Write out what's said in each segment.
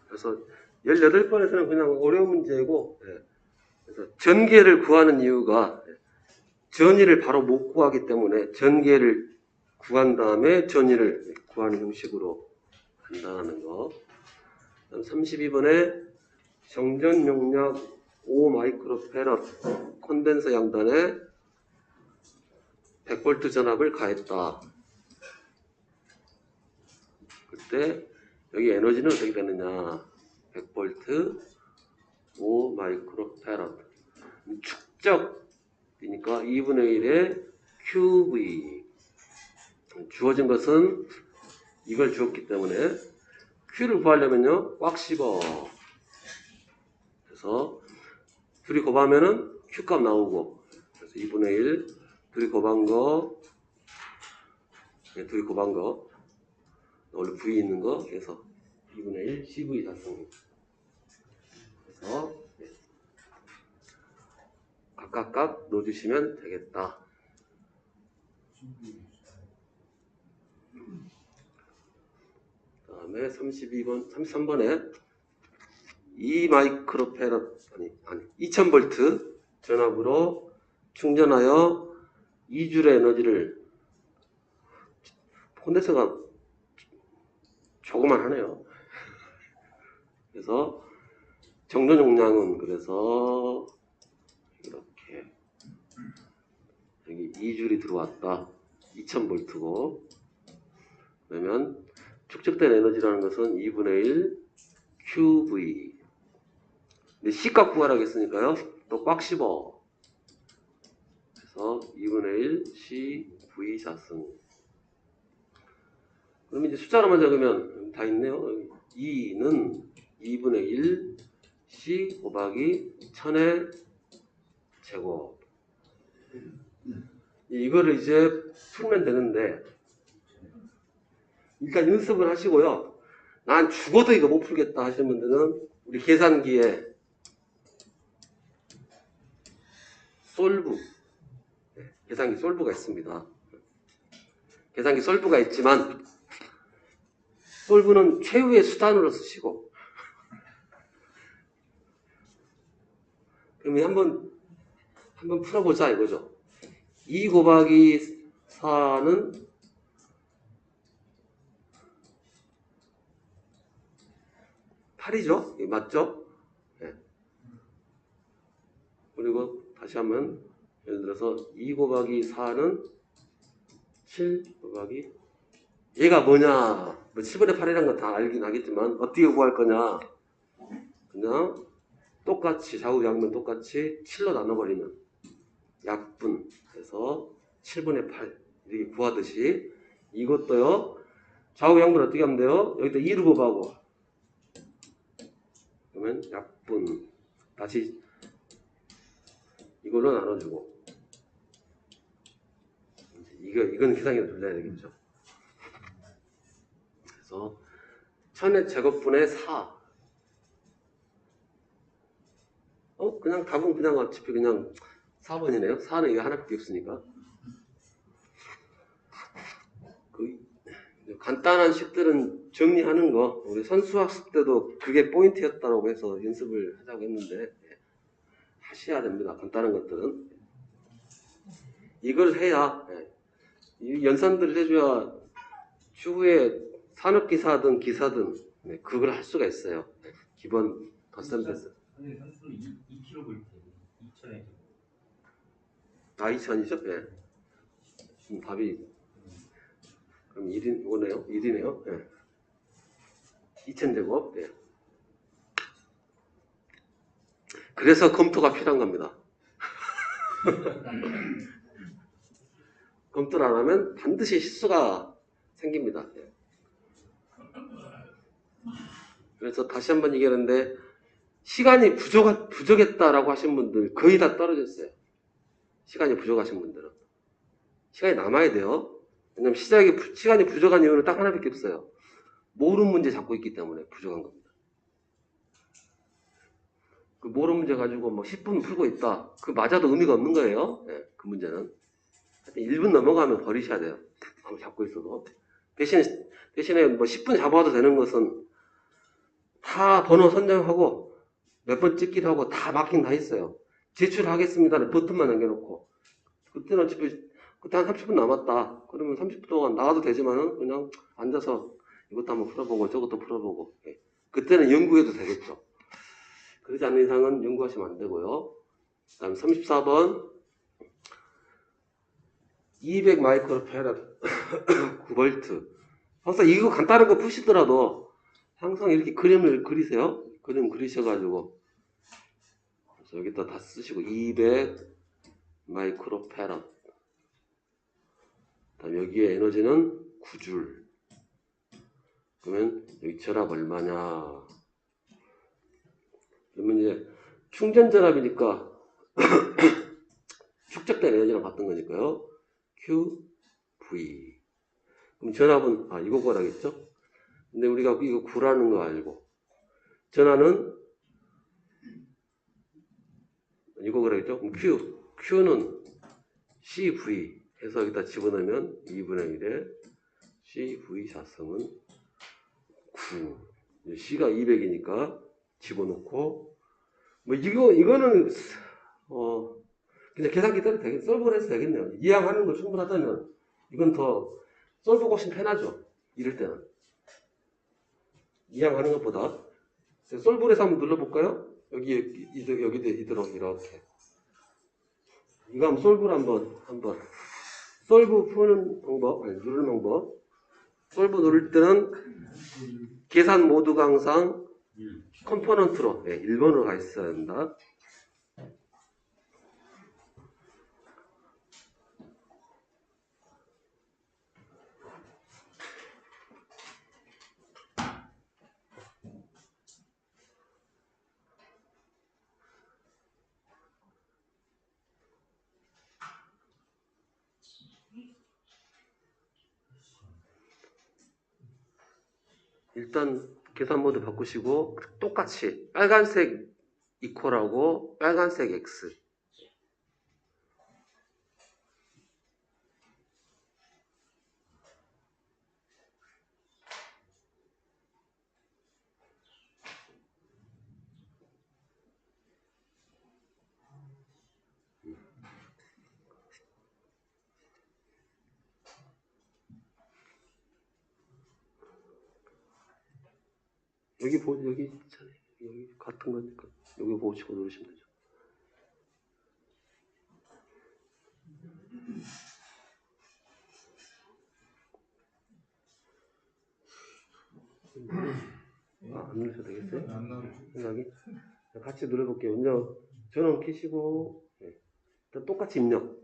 그래서 18번에서는 그냥 어려운 문제고, 그래서 전개를 구하는 이유가 전위를 바로 못 구하기 때문에 전개를 구한 다음에 전위를 구하는 형식으로 간다는 거. 32번에 정전 용량 5 마이크로페럿 콘덴서 양단에 100V 전압을 가했다. 그때 여기 에너지는 어떻게 되느냐? 100V 5 마이크로페럿 축적이니까 2분의 1의 QV. 주어진 것은 이걸 주었기 때문에 Q를 구하려면요 꽉 씹어. 그래서 둘이 곱하면은 Q 값 나오고, 그래서 2분의 1 둘이 곱한 거, 둘이 곱한 거 원래 V 있는 거, 그래서 2분의 1 CV 자성. 그래서 각각 넣어주시면 되겠다. 그 다음에 33번에 2 마이크로페럿, 2000V 전압으로 충전하여 2줄의 에너지를, 콘덴서가 조그만 하네요. 그래서 정전 용량은 그래서 이렇게 여기 2줄이 들어왔다. 2000V고 그러면 축적된 에너지라는 것은 2분의 1 QV. 근데 C값 구하라고 했으니까요 또 꽉 씹어. 그래서 2분의 1 CV 자승. 그럼 이제 숫자로만 적으면 다 있네요. 2는 2분의 1 C 곱하기 1000의 제곱. 이거를 이제 풀면 되는데, 일단 연습을 하시고요. 난 죽어도 이거 못 풀겠다 하시는 분들은 우리 계산기에 솔브, 계산기 솔브가 있습니다. 계산기 솔브가 있지만 솔브는 최후의 수단으로 쓰시고, 그러면 한번 풀어보자 이거죠. 2 곱하기 4는 8이죠? 맞죠? 네. 그리고 다시 한번 예를 들어서 2 곱하기 4는 7 곱하기, 얘가 뭐냐? 뭐 7분의 8이라는 건 다 알긴 하겠지만 어떻게 구할 거냐? 그냥 똑같이 좌우양면 똑같이 7로 나눠버리는 약분 해서 7분의 8 이렇게 구하듯이 이것도요 좌우양면 어떻게 하면 돼요? 여기다 2로 곱하고 그러면 약분 다시 이걸로 나눠주고, 이건 계산기로 돌려야 되겠죠. 그래서 1000의 제곱분의 4. 그냥 답은 그냥 어차피 그냥 4번이네요. 4는 이거 하나밖에 없으니까. 간단한 식들은 정리하는 거, 우리 선수학습 때도 그게 포인트였다고 해서 연습을 하자고 했는데 하셔야 됩니다. 간단한 것들은 이걸 해야, 이 연산들을 해줘야 추후에 산업기사든 기사든 그걸 할 수가 있어요. 기본 덧셈됐어요. 선수는 2kV 2000에 2000이죠? 네. 답이 그럼 1인 오네요. 1이네요. 네. 2000제곱. 네. 그래서 검토가 필요한 겁니다. 검토를 안 하면 반드시 실수가 생깁니다. 네. 그래서 다시 한번 얘기하는데, 시간이 부족했다라고 하신 분들 거의 다 떨어졌어요. 시간이 부족하신 분들은. 시간이 남아야 돼요. 왜냐면 시간이 부족한 이유는 딱 하나밖에 없어요. 모르는 문제 잡고 있기 때문에 부족한 겁니다. 그 모르는 문제 가지고 뭐 10분 풀고 있다. 그 맞아도 의미가 없는 거예요. 그 문제는. 1분 넘어가면 버리셔야 돼요. 아무 잡고 있어도. 대신에 뭐 10분 잡아도 되는 것은 다 번호 선정하고 몇 번 찍기도 하고 다 마킹 다 했어요. 제출하겠습니다는 버튼만 남겨놓고 그때는 어차피 그때 한 30분 남았다. 그러면 30분 동안 나가도 되지만은 그냥 앉아서 이것도 한번 풀어보고 저것도 풀어보고 예. 그때는 연구해도 되겠죠. 그러지 않는 이상은 연구하시면 안 되고요. 그 다음 34번 200 마이크로 페럿 9볼트. 항상 이거 간단한 거 푸시더라도 항상 이렇게 그림을 그리세요. 그림 그리셔가지고 그래서 여기다 다 쓰시고 200 마이크로 페럿. 다음 여기에 에너지는 9줄. 그러면 여기 전압 얼마냐? 그러면 이제 충전 전압이니까 축적된 에너지랑 같은 거니까요. QV. 그럼 전압은 이거 구하라겠죠? 근데 우리가 이거 구라는 거 알고 전압은 이거 구라겠죠? 그럼 Q는 CV 해서 여기다 집어넣으면 2분의 1에 CV 자성은 9. C가 200이니까 집어넣고 뭐 이거는 그냥 계산기 써도 되겠, 솔브를 해서 되겠네요. 이해하는 거 충분하다면 이건 더 솔브가 훨씬 편하죠. 이럴 때는 이해하는 것보다 솔브를 해서 한번 눌러볼까요? 여기도 이도록 이렇게 이거 한번 솔브를 한번 솔브 푸는 방법, 누르는 방법. 솔브 누를 때는 계산 모드가 항상 컴포넌트로 1번으로 가 있어야 한다. 일단 계산 모드 바꾸시고 똑같이 빨간색 이퀄하고 빨간색 X 여기 있잖아요. 여기 같은 거니까 여기 보시고 누르시면 되죠. 안 누르셔도 되겠어요? 안 나오죠. 생각이 같이 눌러볼게요. 먼저 전원 켜시고 일단 똑같이 입력.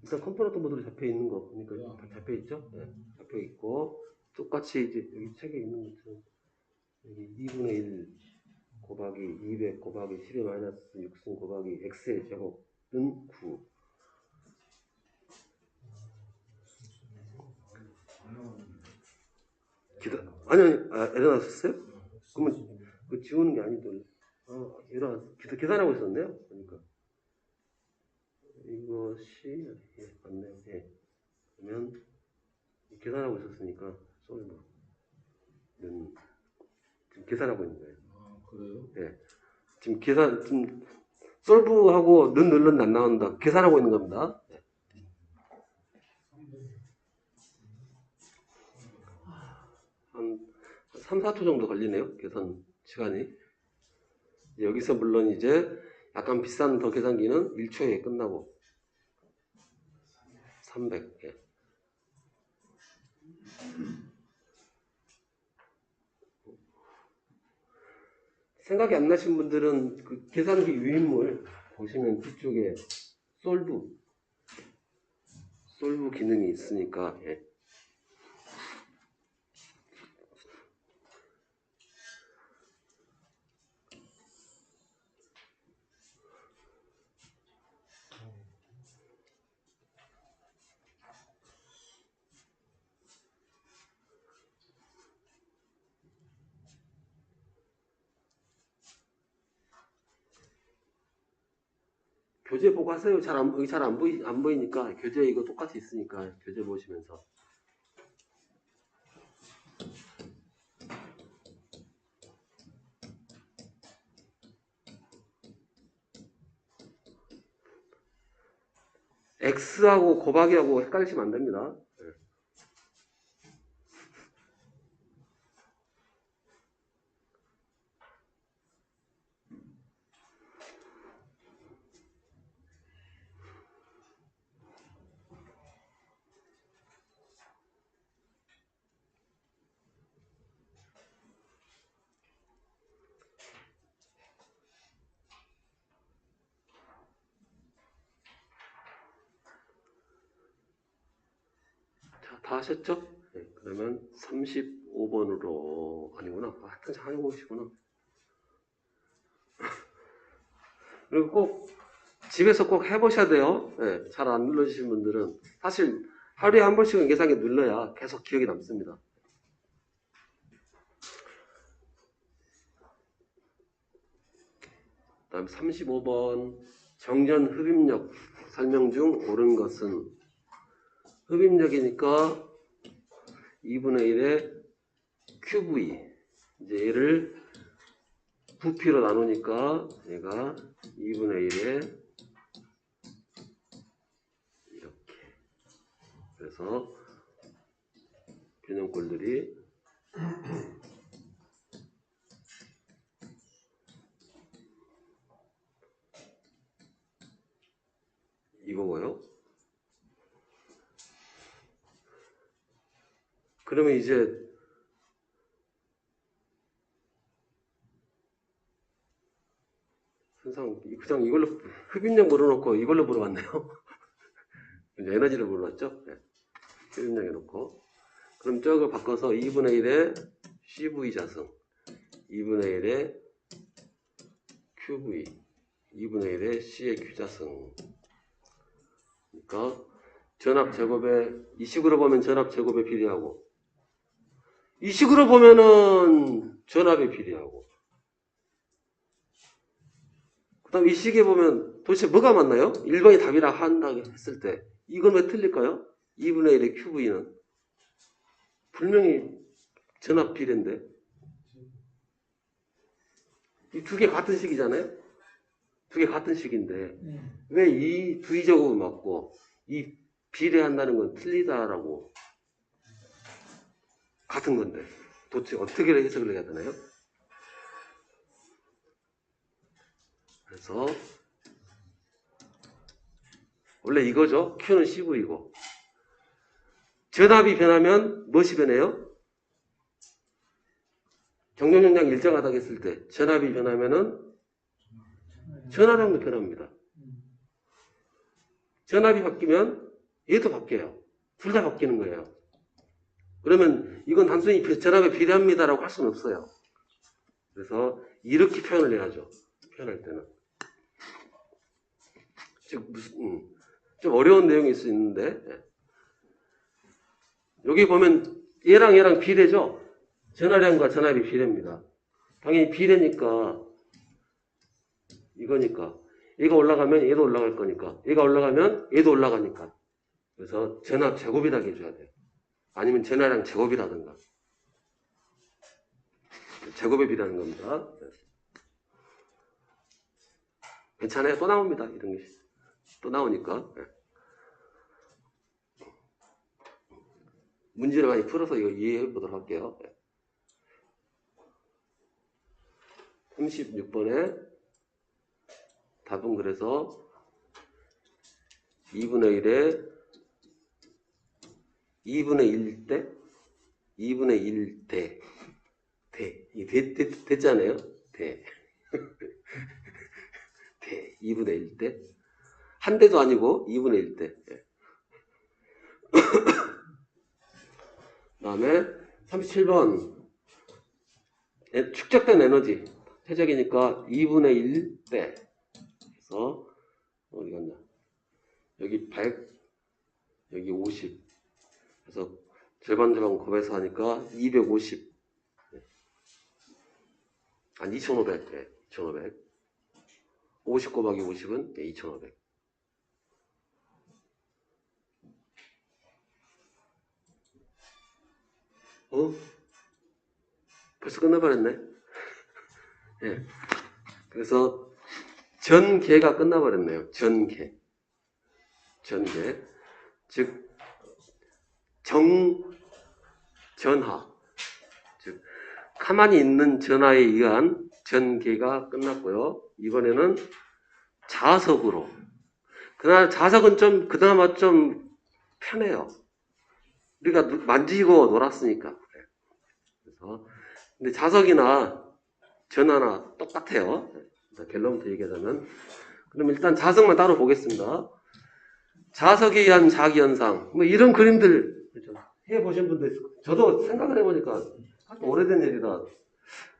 일단 컴포넌트 모드로 잡혀 있는 거 보니까 다 잡혀 있죠? 잡혀 있고 똑같이 이제 여기 책에 있는 것처럼 여기 2분의 1 곱하기 200 곱하기 10의 마이너스 6승 곱하기 x의 제곱은 9. 아니 에러 났었어요? 그러면 그 지우는 게 아니던데. 에러 계산하고 있었네요. 그러니까 이것이 맞네요. 그러면 계산하고 있었으니까 솔브 지금 계산하고 있는 거예요. 그래요? 지금 솔브하고 는 눌렀는데 안 나온다. 계산하고 있는 겁니다. 한 3, 4초 정도 걸리네요. 계산 시간이. 여기서 물론 이제 약간 비싼 더 계산기는 1초에 끝나고 300. 생각이 안 나신 분들은 그 계산기 유인물 보시면 뒤쪽에 솔브 기능이 있으니까 교재 보고 하세요. 여기 잘 안 보이니까 교재 이거 똑같이 있으니까 교재 보시면서. x하고 곱하기하고 헷갈리시면 안 됩니다. 자, 다 하셨죠? 네, 그러면 35번으로 아니구나. 하여튼 잘 해보시구나. 그리고 꼭 집에서 꼭 해보셔야 돼요. 네, 잘 안 눌러주신 분들은 사실 하루에 한 번씩은 계산기 눌러야 계속 기억이 남습니다. 다음 35번 정전 흡입력 설명 중 옳은 것은 흡입력이니까 2분의 1의 QV 이제 얘를 부피로 나누니까 얘가 2분의 1의 이렇게 그래서 균형꼴들이 이거고요. 그러면 이제 그냥 이걸로 흡입력 물어놓고 이걸로 물어봤네요. 에너지를 물어봤죠? 네. 흡입력 해놓고 그럼 저걸 바꿔서 2분의 1의 CV 자승 2분의 1의 QV 2분의 1의 C의 Q자승 그러니까 전압 제곱에 이 식으로 보면 전압 제곱에 비례하고 이 식으로 보면은 전압에 비례하고 그 다음 이 식에 보면 도대체 뭐가 맞나요? 일반이 답이라 한다고 했을 때 이건 왜 틀릴까요? 2분의 1의 QV는 분명히 전압 비례인데 이 두 개 같은 식이잖아요? 두 개 같은 식인데 왜 이 V제곱은 맞고 이 비례한다는 건 틀리다라고 같은 건데 도대체 어떻게 해석을 해야 되나요? 그래서 원래 이거죠. Q는 CV이고 전압이 변하면 무엇이 변해요? 경용용량 일정하다고 했을 때 전압이 변하면은 전압량도 변합니다. 전압이 바뀌면 얘도 바뀌어요. 둘 다 바뀌는 거예요. 그러면 이건 단순히 전압에 비례합니다라고 할 수는 없어요. 그래서 이렇게 표현을 해야죠. 표현할 때는. 좀 어려운 내용일 수 있는데 여기 보면 얘랑 비례죠. 전화량과 전압이 비례입니다. 당연히 비례니까 이거니까 얘가 올라가면 얘도 올라갈 거니까 얘가 올라가면 얘도 올라가니까 그래서 전압 제곱이라고 해줘야 돼요. 아니면 전화량 제곱이라든가 제곱에 비례하는 겁니다. 괜찮아요. 또 나옵니다. 이런 게 또 나오니까 문제를 많이 풀어서 이거 이해해 보도록 할게요. 36번에 답은 그래서 2분의 1대 2분의 1대 이게 됐잖아요. 대 2분의 1대 한 대도 아니고 2분의 1대 그 다음에 37번 축적된 에너지 최적이니까 2분의 1대 그래서 어디 갔냐 여기 100 여기 50 그래서 절반 곱해서 하니까 250 아니 2500 네, 2500 50 곱하기 50은 네, 2500 벌써 끝나버렸네. 네. 그래서 전개가 끝나버렸네요. 전개. 전개. 즉 전하. 즉 가만히 있는 전하에 의한 전개가 끝났고요. 이번에는 자석으로. 그러나 자석은 좀 그나마 좀 편해요. 우리가 만지고 놀았으니까. 그래서 근데 자석이나 전하나 똑같아요. 결론부터 얘기하자면, 그럼 일단 자석만 따로 보겠습니다. 자석에 의한 자기현상, 뭐 이런 그림들 해보신 분들, 저도 생각을 해보니까 오래된 일이라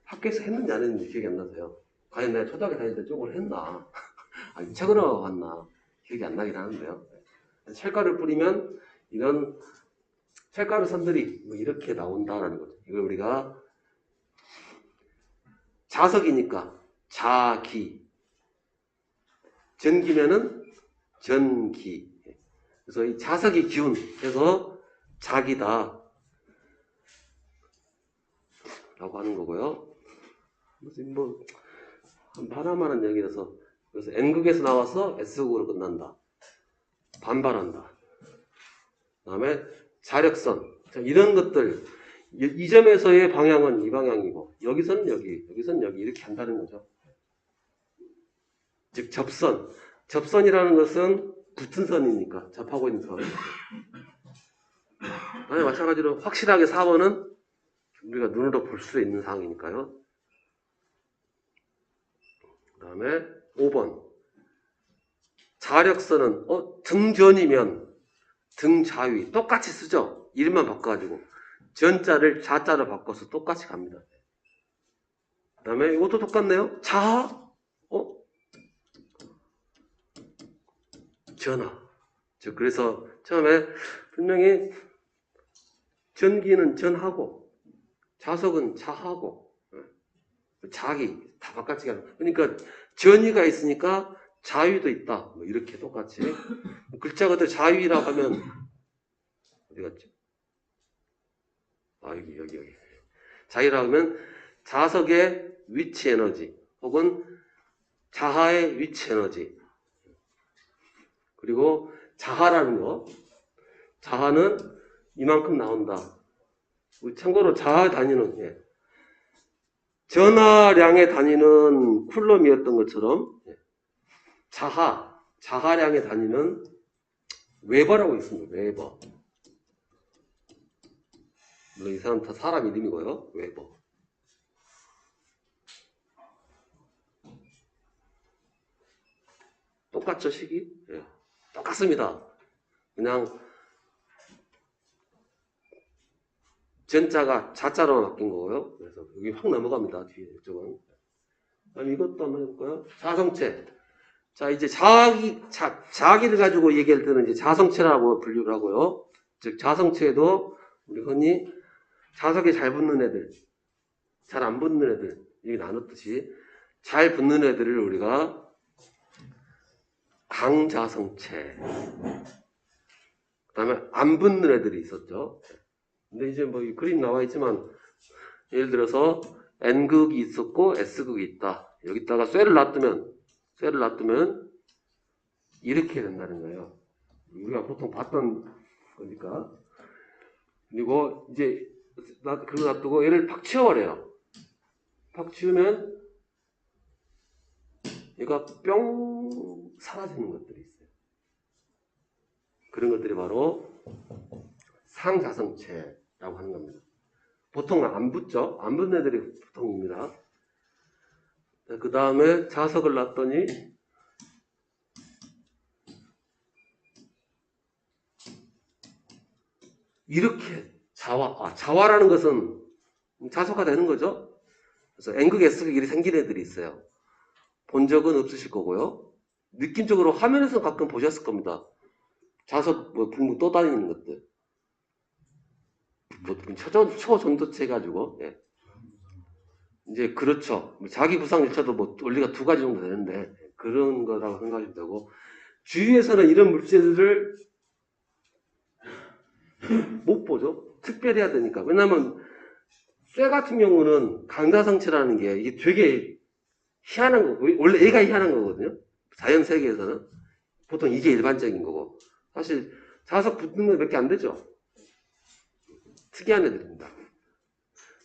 학교에서 했는지 안 했는지 기억이 안 나세요. 과연 내가 초등학교 다닐 때 쪽을 했나? 아니, 책으로 봤나? 기억이 안 나긴 하는데요. 철가루를 뿌리면 이런 철가루 선들이 뭐 이렇게 나온다라는 거죠. 이걸 우리가 자석이니까 자기, 전기면은 전기. 그래서 이 자석의 기운 해서 자기다 라고 하는 거고요. 무슨 뭐 하나만한 얘기라서, 그래서 N극에서 나와서 S극으로 끝난다. 반발한다. 그 다음에 자력선. 자, 이런 것들, 이 점에서의 방향은 이 방향이고, 여기서는 여기, 여기서는 여기, 이렇게 한다는 거죠. 즉, 접선. 접선이라는 것은 붙은 선이니까, 접하고 있는 선. 아니, 마찬가지로 확실하게 4번은 우리가 눈으로 볼 수 있는 상황이니까요. 그 다음에 5번. 자력선은, 등전이면 등자위. 똑같이 쓰죠? 이름만 바꿔가지고. 전자를 자자로 바꿔서 똑같이 갑니다. 그 다음에 이것도 똑같네요. 자하? 전하. 즉, 그래서 처음에 분명히 전기는 전하고, 자석은 자하고, 자기, 다 바깥이 가는. 그러니까 전위가 있으니까 자위도 있다. 뭐 이렇게 똑같이. 글자 그대로 자위라고 하면, 어디 갔죠? 아, 여기. 자위라고 하면 자석의 위치 에너지, 혹은 자하의 위치 에너지. 그리고 자하라는 거. 자하는 이만큼 나온다. 참고로 자하 단위는, 전하량의 단위는 쿨럼이었던 것처럼, 자하량의 단위는 웨버라고 있습니다. 웨버. 물론 이 사람 다 사람 이름이고요. 웨버. 똑같죠, 식이? 똑같습니다. 그냥 전자가 자자로 바뀐 거고요. 그래서 여기 확 넘어갑니다. 뒤에 이쪽은. 그럼 이것도 한번 해볼까요? 자성체. 자, 이제 자기를 가지고 얘기할 때는 이제 자성체라고 분류를 하고요. 즉, 자성체에도 우리 흔히 자석에 잘 붙는 애들, 잘 안 붙는 애들, 이게 나눴듯이 잘 붙는 애들을 우리가 강자성체. 그 다음에 안 붙는 애들이 있었죠. 근데 이제 뭐 이 그림 나와 있지만, 예를 들어서 N극이 있었고 S극이 있다. 여기다가 쇠를 놔두면 이렇게 된다는 거예요. 우리가 보통 봤던 거니까. 그리고 이제 그거 놔두고 얘를 팍 치워버려요. 팍 치우면 얘가 뿅 사라지는 것들이 있어요. 그런 것들이 바로 상자성체라고 하는 겁니다. 보통 안 붙죠? 안 붙는 애들이 보통입니다. 그 다음에 자석을 놨더니 이렇게 자화라는 것은 자석화 되는 거죠. 그래서 N극, S극 일이 생긴 애들이 있어요. 본 적은 없으실 거고요. 느낌적으로 화면에서 가끔 보셨을 겁니다. 자석 붕붕 떠다니는 것들. 초전도체 가지고. 이제 그렇죠. 자기 부상 일차도 원리가 두 가지 정도 되는데 그런 거라고 생각하시면 되고, 주위에서는 이런 물질들을 못 보죠. 특별히 해야 되니까. 왜냐하면 쇠 같은 경우는 강자성체라는 게 이게 되게 희한한 거고, 원래 얘가 희한한 거거든요. 자연 세계에서는 보통 이게 일반적인 거고, 사실 자석 붙는 거 몇 개 안 되죠. 특이한 애들입니다.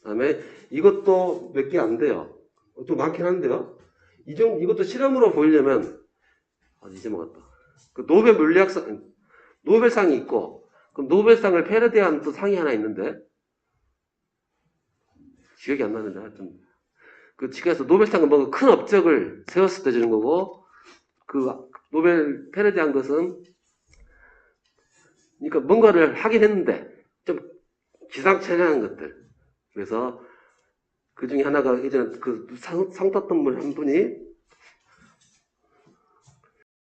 그다음에 이것도 몇 개 안 돼요. 또 많긴 한데요. 이것도 실험으로 보이려면 이제 먹었다. 그 노벨 물리학상 노벨상이 있고 그럼 노벨상을 패러디한 또 상이 하나 있는데 기억이 안 나는데 하여튼 그 지구에서 노벨상은 뭔가 큰 업적을 세웠을 때 주는 거고 그 노벨 패러디한 것은 그러니까 뭔가를 하긴 했는데 좀 기상천외한 것들. 그래서 그 중에 하나가 예전에 그 상 탔던 분 한 분이